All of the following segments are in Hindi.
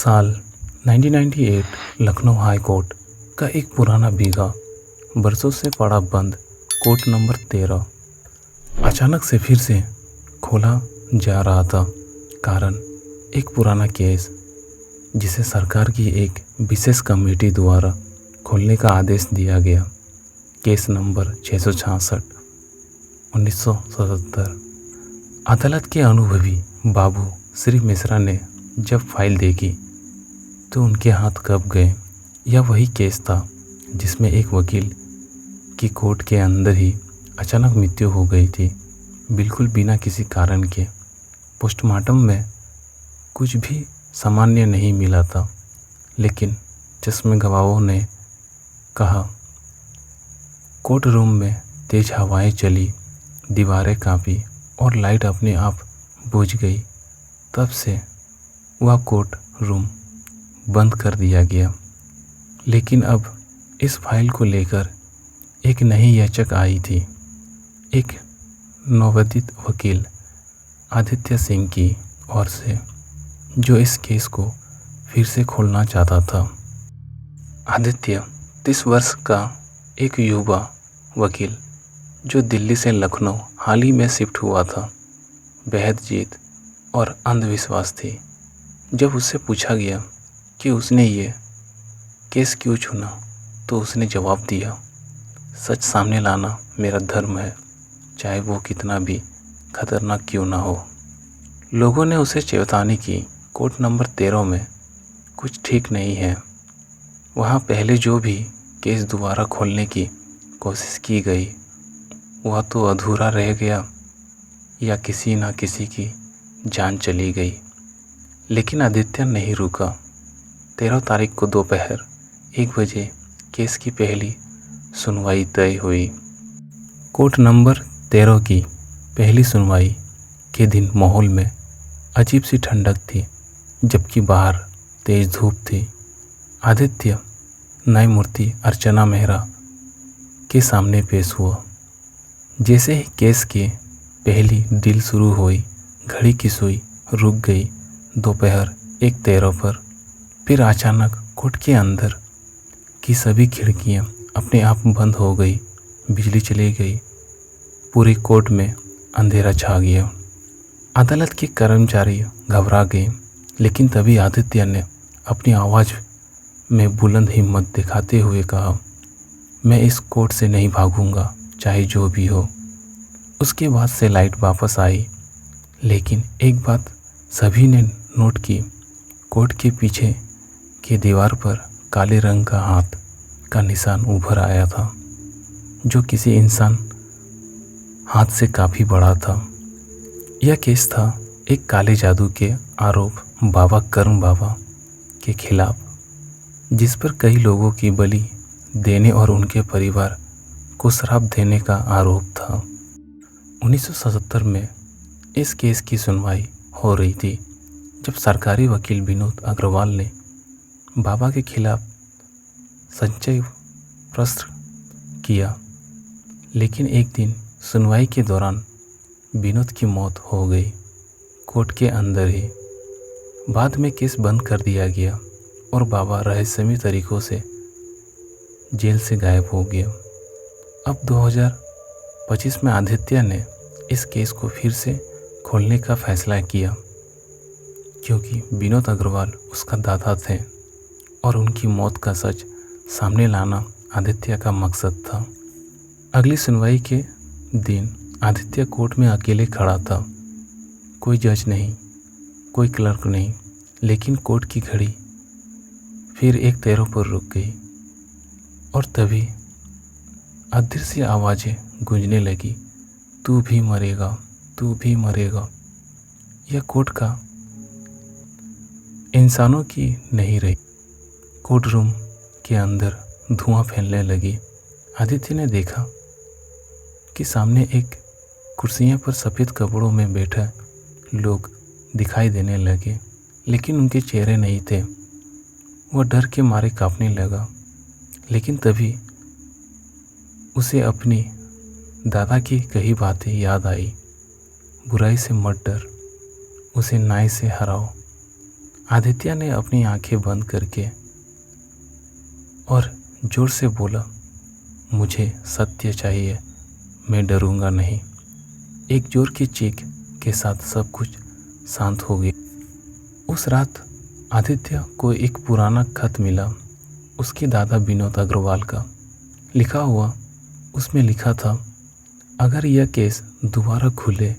साल 1998 लखनऊ हाई कोर्ट का एक पुराना बीघा बरसों से पड़ा बंद कोर्ट नंबर 13 अचानक से फिर से खोला जा रहा था। कारण एक पुराना केस जिसे सरकार की एक विशेष कमेटी द्वारा खोलने का आदेश दिया गया। Case number 666 1977। अदालत के अनुभवी बाबू श्री मिश्रा ने जब फाइल देखी तो उनके हाथ कँप गए। यह वही केस था जिसमें एक वकील की कोर्ट के अंदर ही अचानक मृत्यु हो गई थी, बिल्कुल बिना किसी कारण के। पोस्टमार्टम में कुछ भी सामान्य नहीं मिला था, लेकिन चश्मे गवाहों ने कहा कोर्ट रूम में तेज हवाएं चली, दीवारें कांपी और लाइट अपने आप बुझ गई। तब से वह कोर्ट रूम बंद कर दिया गया। लेकिन अब इस फाइल को लेकर एक नई याचक आई थी। एक नवोदित वकील आदित्य सिंह की ओर से, जो इस केस को फिर से खोलना चाहता था। आदित्य 30 वर्ष का एक युवा वकील जो दिल्ली से लखनऊ हाल ही में शिफ्ट हुआ था। बेहद जिद और अंधविश्वास थी। जब उससे पूछा गया कि उसने ये केस क्यों चुना, तो उसने जवाब दिया, सच सामने लाना मेरा धर्म है, चाहे वो कितना भी खतरनाक क्यों ना हो। लोगों ने उसे चेतावनी की, कोर्ट नंबर 13 में कुछ ठीक नहीं है। वहाँ पहले जो भी केस दोबारा खोलने की कोशिश की गई वह तो अधूरा रह गया या किसी न किसी की जान चली गई। लेकिन आदित्य नहीं रुका। 13 तारीख को दोपहर 1 बजे केस की पहली सुनवाई तय हुई। कोर्ट नंबर 13 की पहली सुनवाई के दिन माहौल में अजीब सी ठंडक थी, जबकि बाहर तेज धूप थी। आदित्य न्यायमूर्ति अर्चना मेहरा के सामने पेश हुआ। जैसे ही केस की पहली डील शुरू हुई, घड़ी की सुई रुक गई दोपहर 1:13 पर। फिर अचानक कोर्ट के अंदर की सभी खिड़कियां अपने आप बंद हो गई, बिजली चली गई, पूरी कोर्ट में अंधेरा छा गया। अदालत के कर्मचारी घबरा गए, लेकिन तभी आदित्य ने अपनी आवाज़ में बुलंद हिम्मत दिखाते हुए कहा, मैं इस कोर्ट से नहीं भागूंगा, चाहे जो भी हो। उसके बाद से लाइट वापस आई, लेकिन एक बात सभी ने नोट की, कोर्ट के पीछे की दीवार पर काले रंग का हाथ का निशान उभर आया था, जो किसी इंसान हाथ से काफ़ी बड़ा था। यह केस था एक काले जादू के आरोप बाबा कर्म बाबा के खिलाफ, जिस पर कई लोगों की बलि देने और उनके परिवार को श्राप देने का आरोप था। 1977 में इस केस की सुनवाई हो रही थी, जब सरकारी वकील विनोद अग्रवाल ने बाबा के खिलाफ संचय प्रश्न किया। लेकिन एक दिन सुनवाई के दौरान विनोद की मौत हो गई, कोर्ट के अंदर ही। बाद में केस बंद कर दिया गया और बाबा रहस्यमय तरीकों से जेल से गायब हो गया। अब 2025 में आदित्य ने इस केस को फिर से खोलने का फैसला किया, क्योंकि विनोद अग्रवाल उसका दादा थे और उनकी मौत का सच सामने लाना आदित्य का मकसद था। अगली सुनवाई के दिन आदित्य कोर्ट में अकेले खड़ा था। कोई जज नहीं, कोई क्लर्क नहीं, लेकिन कोर्ट की घड़ी फिर 1:13 पर रुक गई और तभी अदृश्य आवाज़ें गूंजने लगी, तू भी मरेगा, तू भी मरेगा। यह कोर्ट का इंसानों की नहीं रही। कोर्ट रूम के अंदर धुआं फैलने लगी। आदित्य ने देखा कि सामने एक कुर्सियों पर सफ़ेद कपड़ों में बैठे लोग दिखाई देने लगे, लेकिन उनके चेहरे नहीं थे। वह डर के मारे कांपने लगा। लेकिन तभी उसे अपनी दादा की कही बातें याद आई, बुराई से मत डर, उसे न्याय से हराओ। आदित्य ने अपनी आंखें बंद करके और जोर से बोला, मुझे सत्य चाहिए, मैं डरूंगा नहीं। एक जोर की चीख के साथ सब कुछ शांत हो गया। उस रात आदित्य को एक पुराना खत मिला, उसके दादा विनोद अग्रवाल का लिखा हुआ। उसमें लिखा था, अगर यह केस दोबारा खुले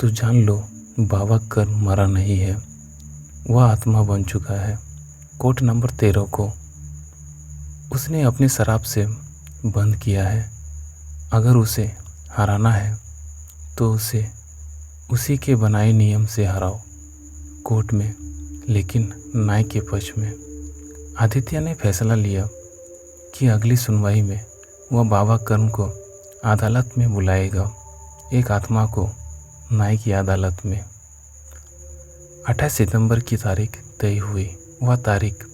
तो जान लो बाबा कर मरा नहीं है, वह आत्मा बन चुका है। कोर्ट नंबर 13 को उसने अपने शराब से बंद किया है। अगर उसे हराना है तो उसे उसी के बनाए नियम से हराओ, कोर्ट में, लेकिन न्याय के पक्ष में। आदित्य ने फैसला लिया कि अगली सुनवाई में वह बाबा कर्म को अदालत में बुलाएगा, एक आत्मा को न्याय की अदालत में। 28 सितंबर की तारीख तय हुई। वह तारीख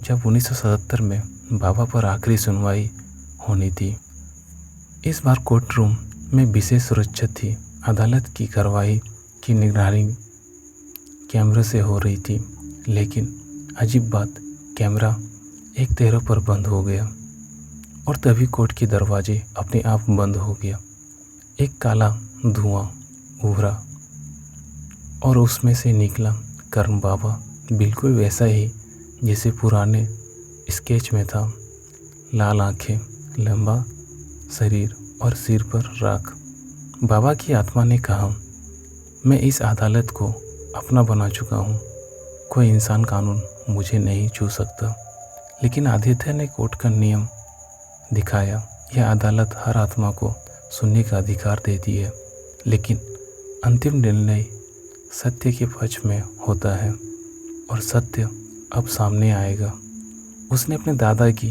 जब 1977 में बाबा पर आखिरी सुनवाई होनी थी। इस बार कोर्ट रूम में विशेष सुरक्षा थी। अदालत की कार्रवाई की निगरानी कैमरे से हो रही थी, लेकिन अजीब बात, कैमरा 1:13 पर बंद हो गया और तभी कोर्ट के दरवाजे अपने आप बंद हो गया। एक काला धुआं उभरा और उसमें से निकला कर्म बाबा, बिल्कुल वैसा ही जैसे पुराने स्केच में था। लाल आंखें, लंबा शरीर और सिर पर राख। बाबा की आत्मा ने कहा, मैं इस अदालत को अपना बना चुका हूँ, कोई इंसान कानून मुझे नहीं छू सकता। लेकिन आदित्य ने कोर्ट का नियम दिखाया। यह अदालत हर आत्मा को सुनने का अधिकार देती है, लेकिन अंतिम निर्णय सत्य के पक्ष में होता है और सत्य अब सामने आएगा। उसने अपने दादा की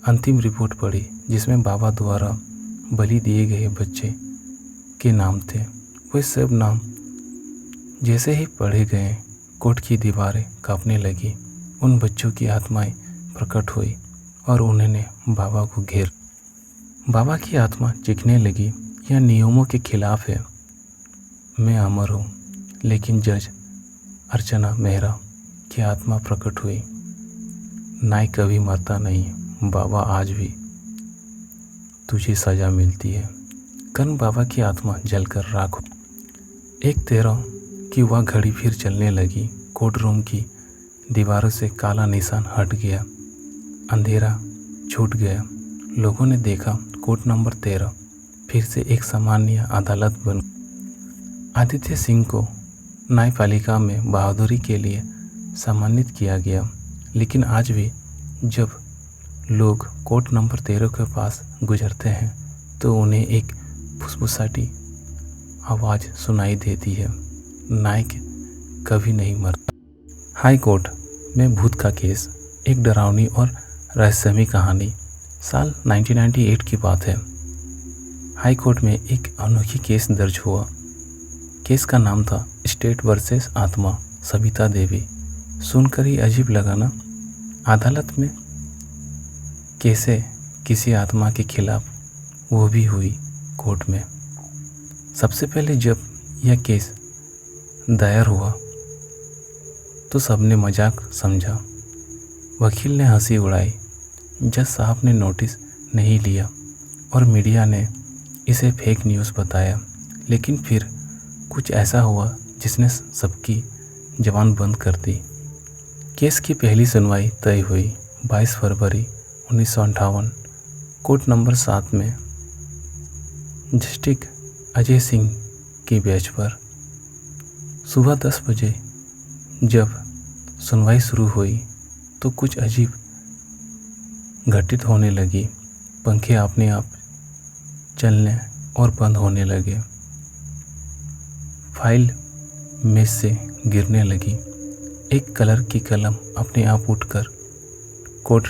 अंतिम रिपोर्ट पढ़ी, जिसमें बाबा द्वारा बलि दिए गए बच्चे के नाम थे। वे सब नाम जैसे ही पढ़े गए, कोर्ट की दीवारें कांपने लगी। उन बच्चों की आत्माएं प्रकट हुई और उन्होंने बाबा को घेर। बाबा की आत्मा चीखने लगी, यह नियमों के खिलाफ है, मैं अमर हूँ। लेकिन जज अर्चना मेहरा की आत्मा प्रकट हुई, न्याय कभी मरता नहीं बाबा, आज भी तुझे सजा मिलती है। कर्ण बाबा की आत्मा जलकर राख हो। 1:13 की वह घड़ी फिर चलने लगी। कोर्ट रूम की दीवारों से काला निशान हट गया, अंधेरा छूट गया। लोगों ने देखा कोर्ट नंबर 13 फिर से एक सामान्य अदालत बन। आदित्य सिंह को न्यायपालिका में बहादुरी के लिए सम्मानित किया गया, लेकिन आज भी जब लोग कोर्ट नंबर 13 के पास गुजरते हैं तो उन्हें एक फुसफुसाती आवाज़ सुनाई देती है, न्याय कभी नहीं मरता। हाई कोर्ट में भूत का केस, एक डरावनी और रहस्यमयी कहानी। साल 1998 की बात है। हाई कोर्ट में एक अनोखी केस दर्ज हुआ। केस का नाम था स्टेट वर्सेस आत्मा, सविता देवी। सुनकर ही अजीब लगा ना। अदालत में कैसे किसी आत्मा के खिलाफ, वो भी हुई कोर्ट में। सबसे पहले जब यह केस दायर हुआ तो सबने मजाक समझा। वकील ने हंसी उड़ाई, जज साहब ने नोटिस नहीं लिया और मीडिया ने इसे फेक न्यूज़ बताया। लेकिन फिर कुछ ऐसा हुआ जिसने सबकी जबान बंद कर दी। केस की पहली सुनवाई तय हुई 22 फरवरी 1958 कोर्ट नंबर 7 में जस्टिस अजय सिंह की बेंच पर। सुबह 10 बजे जब सुनवाई शुरू हुई तो कुछ अजीब घटित होने लगी। पंखे अपने आप चलने और बंद होने लगे, फाइल मेज से गिरने लगी, एक कलर की कलम अपने आप उठकर कोर्ट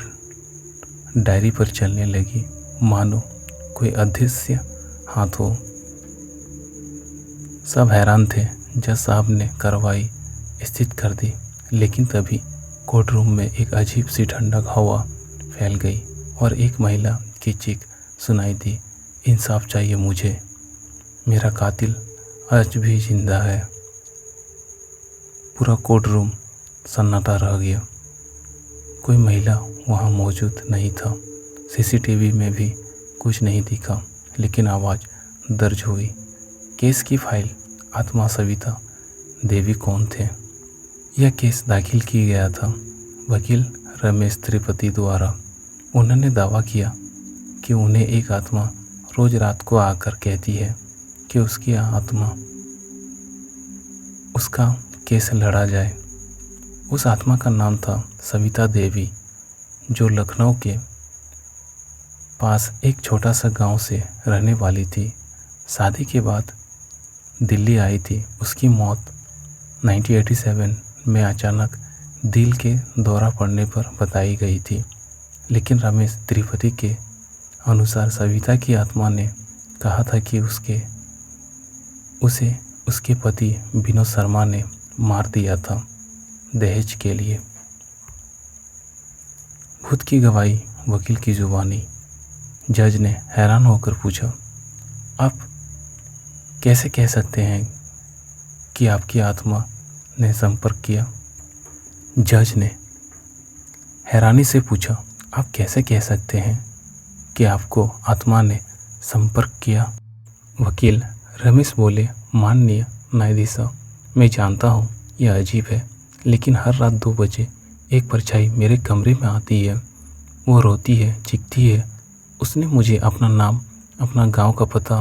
डायरी पर चलने लगी, मानो कोई अदृश्य हाथ हो। सब हैरान थे। जज साहब ने कार्रवाई स्थित कर दी, लेकिन तभी कोर्ट रूम में एक अजीब सी ठंडक हवा फैल गई और एक महिला की चीख सुनाई दी, इंसाफ चाहिए मुझे, मेरा कातिल आज भी जिंदा है। पूरा कोर्ट रूम सन्नाटा रह गया। कोई महिला वहाँ मौजूद नहीं था। सीसीटीवी में भी कुछ नहीं दिखा, लेकिन आवाज़ दर्ज हुई। केस की फाइल। आत्मा सविता देवी कौन थे? यह केस दाखिल किया गया था वकील रमेश त्रिपाठी द्वारा। उन्होंने दावा किया कि उन्हें एक आत्मा रोज रात को आकर कहती है कि उसकी आत्मा उसका केस लड़ा जाए। उस आत्मा का नाम था सविता देवी, जो लखनऊ के पास एक छोटा सा गांव से रहने वाली थी। शादी के बाद दिल्ली आई थी। उसकी मौत 1987 में अचानक दिल के दौरा पड़ने पर बताई गई थी, लेकिन रमेश त्रिपाठी के अनुसार सविता की आत्मा ने कहा था कि उसे उसके पति विनोद शर्मा ने मार दिया था दहेज के लिए। भूत की गवाही, वकील की जुबानी। जज ने हैरान होकर पूछा, आप कैसे कह सकते हैं कि आपकी आत्मा ने संपर्क किया? जज ने हैरानी से पूछा, आप कैसे कह सकते हैं कि आपको आत्मा ने संपर्क किया? वकील रमेश बोले, माननीय न्यायाधीश, मैं जानता हूँ यह अजीब है, लेकिन हर रात 2 बजे एक परछाई मेरे कमरे में आती है। वो रोती है, चीखती है। उसने मुझे अपना नाम, अपना गांव का पता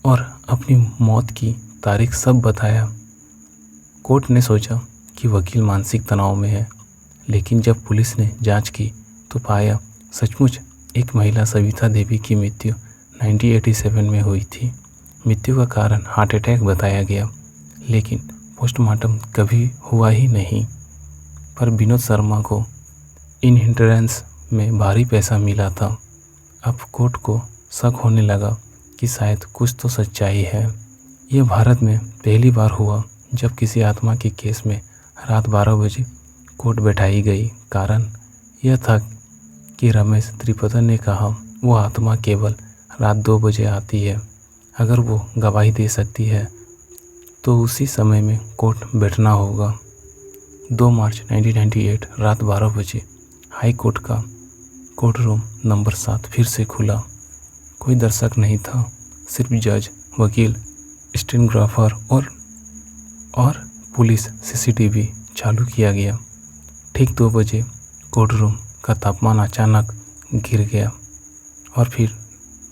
और अपनी मौत की तारीख सब बताया। कोर्ट ने सोचा कि वकील मानसिक तनाव में है, लेकिन जब पुलिस ने जांच की तो पाया सचमुच एक महिला सविता देवी की मृत्यु 1987 में हुई थी। मृत्यु का कारण हार्ट अटैक बताया गया, लेकिन पोस्टमार्टम कभी हुआ ही नहीं। पर विनोद शर्मा को इन्हेरिटेंस में भारी पैसा मिला था। अब कोर्ट को शक होने लगा कि शायद कुछ तो सच्चाई है। यह भारत में पहली बार हुआ जब किसी आत्मा के केस में रात 12 बजे कोर्ट बैठाई गई। कारण यह था कि रमेश त्रिपाठी ने कहा वो आत्मा केवल रात 2 बजे आती है। अगर वो गवाही दे सकती है तो उसी समय में कोर्ट बैठना होगा। 2 मार्च 1998 रात 12 बजे हाई कोर्ट का कोर्ट रूम नंबर 7 फिर से खुला। कोई दर्शक नहीं था, सिर्फ जज, वकील, स्टेनोग्राफर और पुलिस। सीसीटीवी चालू किया गया। ठीक 2 बजे कोर्ट रूम का तापमान अचानक गिर गया और फिर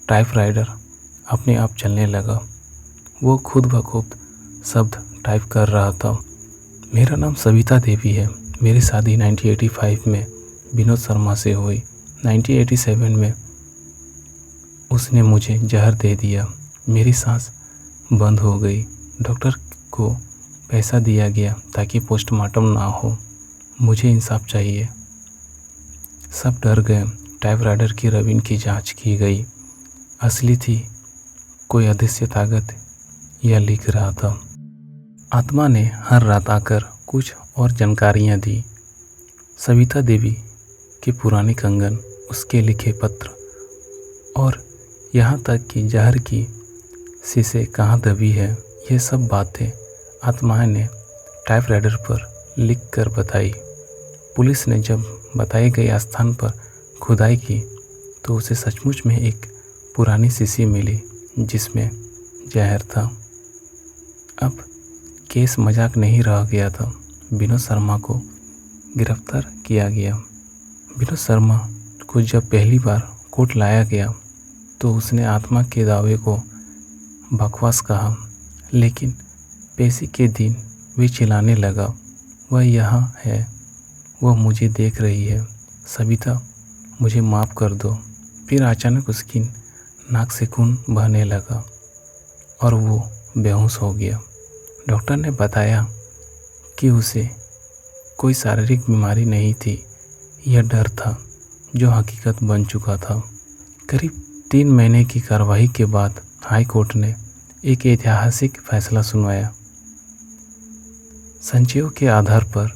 टाइपराइटर अपने आप चलने लगा। वो खुद ब खुद शब्द टाइप कर रहा था। मेरा नाम सविता देवी है। मेरी शादी 1985 में विनोद शर्मा से हुई। 1987 में उसने मुझे जहर दे दिया। मेरी सांस बंद हो गई। डॉक्टर को पैसा दिया गया ताकि पोस्टमार्टम ना हो। मुझे इंसाफ चाहिए। सब डर गए। टाइपराइटर की रबीन की जांच की गई। असली थी, कोई अदृश्य ताकत यह लिख रहा था। आत्मा ने हर रात आकर कुछ और जानकारियां दी। सविता देवी के पुराने कंगन, उसके लिखे पत्र और यहाँ तक कि जहर की शीशे कहाँ दबी है, ये सब बातें आत्मा ने टाइपराइटर पर लिख कर बताई। पुलिस ने जब बताए गए स्थान पर खुदाई की तो उसे सचमुच में एक पुरानी शीशी मिली जिसमें जहर था। अब केस मजाक नहीं रह गया था। विनोद शर्मा को गिरफ्तार किया गया। विनोद शर्मा को जब पहली बार कोर्ट लाया गया तो उसने आत्मा के दावे को बकवास कहा, लेकिन पेशी के दिन वे चिल्लाने लगा, वह यहाँ है, वह मुझे देख रही है, सविता मुझे माफ़ कर दो। फिर अचानक उसकी नाक से खून बहने लगा और वो बेहोश हो गया। डॉक्टर ने बताया कि उसे कोई शारीरिक बीमारी नहीं थी, यह डर था जो हकीकत बन चुका था। करीब 3 महीने की कार्रवाई के बाद हाई कोर्ट ने एक ऐतिहासिक फैसला सुनाया। संचयों के आधार पर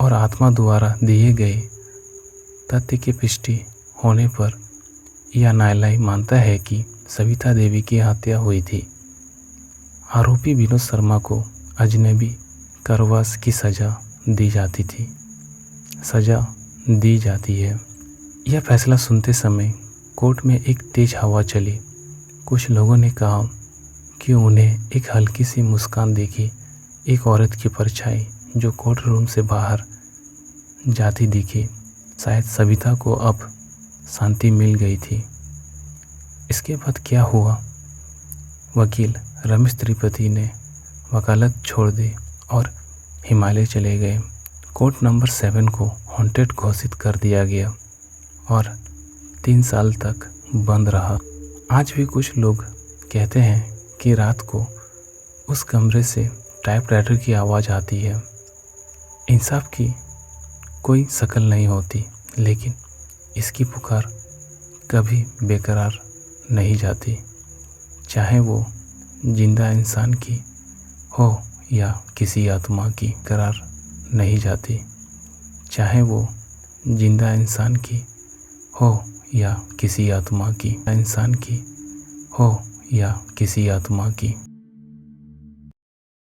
और आत्मा द्वारा दिए गए तथ्य की पुष्टि होने पर यह न्यायालय मानता है कि सविता देवी की हत्या हुई थी। आरोपी विनोद शर्मा को अजनबी कारावास की सज़ा दी जाती थी, सज़ा दी जाती है। यह फैसला सुनते समय कोर्ट में एक तेज हवा चली। कुछ लोगों ने कहा कि उन्हें एक हल्की सी मुस्कान दिखी, एक औरत की परछाई जो कोर्ट रूम से बाहर जाती दिखी। शायद सविता को अब शांति मिल गई थी। इसके बाद क्या हुआ? वकील रमेश त्रिपाठी ने वकालत छोड़ दी और हिमालय चले गए। कोर्ट नंबर 7 को हॉन्टेड घोषित कर दिया गया और 3 साल तक बंद रहा। आज भी कुछ लोग कहते हैं कि रात को उस कमरे से टाइपराइटर की आवाज़ आती है। इंसाफ की कोई शक्ल नहीं होती, लेकिन इसकी पुकार कभी बेकरार नहीं जाती, चाहे वो जिंदा इंसान की हो या किसी आत्मा की। करार नहीं जाती, चाहे वो जिंदा इंसान की हो या किसी आत्मा की। इंसान की हो या किसी आत्मा की।